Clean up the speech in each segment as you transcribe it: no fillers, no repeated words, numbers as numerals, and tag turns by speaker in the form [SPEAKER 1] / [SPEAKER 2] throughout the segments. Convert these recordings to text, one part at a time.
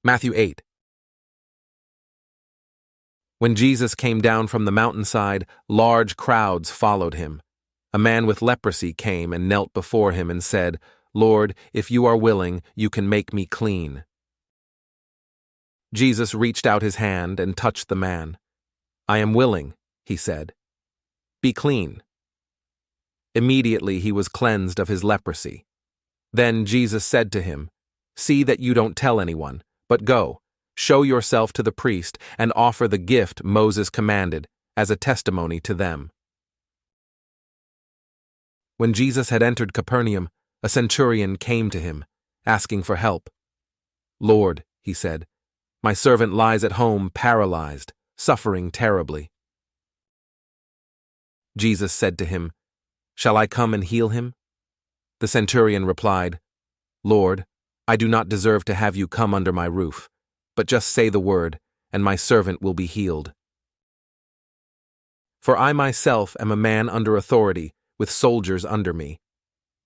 [SPEAKER 1] Matthew 8. When Jesus came down from the mountainside, large crowds followed him. A man with leprosy came and knelt before him and said, "Lord, if you are willing, you can make me clean." Jesus reached out his hand and touched the man. "I am willing," he said. "Be clean." Immediately he was cleansed of his leprosy. Then Jesus said to him, "See that you don't tell anyone, but go, show yourself to the priest, and offer the gift Moses commanded as a testimony to them." When Jesus had entered Capernaum, a centurion came to him, asking for help. "Lord," he said, "my servant lies at home paralyzed, suffering terribly." Jesus said to him, "Shall I come and heal him?" The centurion replied, "Lord, I do not deserve to have you come under my roof, but just say the word, and my servant will be healed. For I myself am a man under authority, with soldiers under me.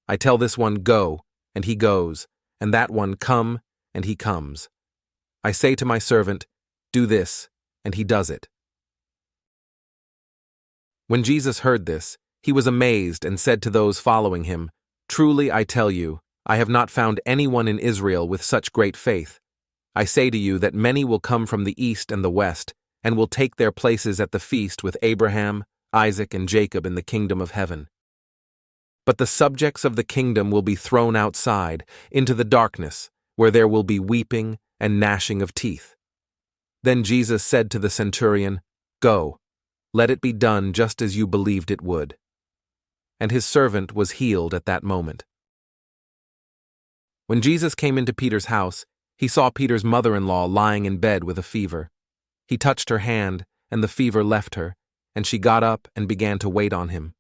[SPEAKER 1] I tell this one, 'Go,' and he goes, and that one, 'Come,' and he comes. I say to my servant, 'Do this,' and he does it." When Jesus heard this, he was amazed and said to those following him, "Truly I tell you, I have not found anyone in Israel with such great faith. I say to you that many will come from the east and the west, and will take their places at the feast with Abraham, Isaac, and Jacob in the kingdom of heaven. But the subjects of the kingdom will be thrown outside, into the darkness, where there will be weeping and gnashing of teeth." Then Jesus said to the centurion, "Go, let it be done just as you believed it would." And his servant was healed at that moment. When Jesus came into Peter's house, he saw Peter's mother-in-law lying in bed with a fever. He touched her hand, and the fever left her, and she got up and began to wait on him.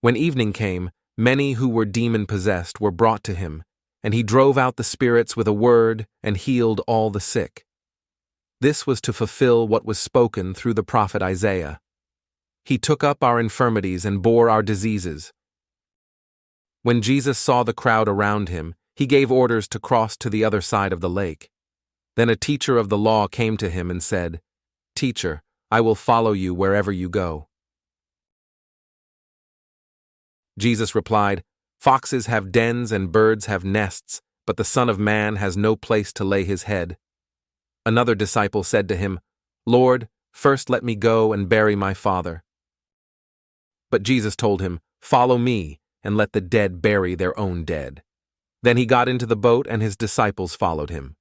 [SPEAKER 1] When evening came, many who were demon-possessed were brought to him, and he drove out the spirits with a word and healed all the sick. This was to fulfill what was spoken through the prophet Isaiah. "He took up our infirmities and bore our diseases." When Jesus saw the crowd around him, he gave orders to cross to the other side of the lake. Then a teacher of the law came to him and said, "Teacher, I will follow you wherever you go." Jesus replied, "Foxes have dens and birds have nests, but the Son of Man has no place to lay his head." Another disciple said to him, "Lord, first let me go and bury my father." But Jesus told him, "Follow me, and let the dead bury their own dead." Then he got into the boat, and his disciples followed him.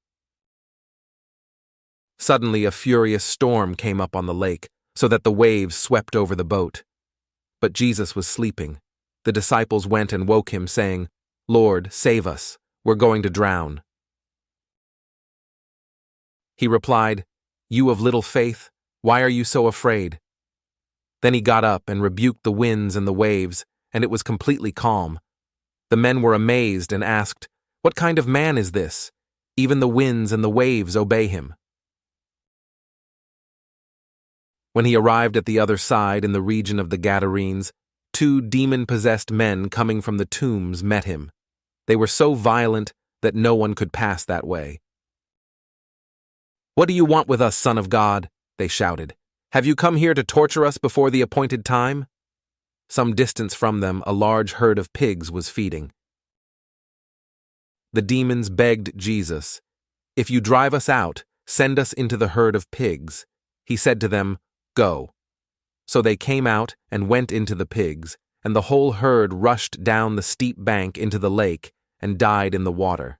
[SPEAKER 1] Suddenly a furious storm came up on the lake, so that the waves swept over the boat. But Jesus was sleeping. The disciples went and woke him, saying, "Lord, save us, we're going to drown." He replied, "You of little faith, why are you so afraid?" Then he got up and rebuked the winds and the waves, and it was completely calm. The men were amazed and asked, "What kind of man is this? Even the winds and the waves obey him." When he arrived at the other side in the region of the Gadarenes, 2 demon-possessed men coming from the tombs met him. They were so violent that no one could pass that way. "What do you want with us, Son of God?" they shouted. "Have you come here to torture us before the appointed time?" Some distance from them, a large herd of pigs was feeding. The demons begged Jesus, "If you drive us out, send us into the herd of pigs." He said to them, "Go." So they came out and went into the pigs, and the whole herd rushed down the steep bank into the lake and died in the water.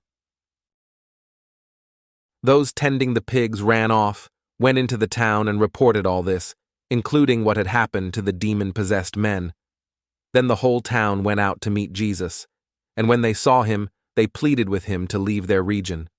[SPEAKER 1] Those tending the pigs ran off, went into the town and reported all this, including what had happened to the demon-possessed men. Then the whole town went out to meet Jesus, and when they saw him, they pleaded with him to leave their region.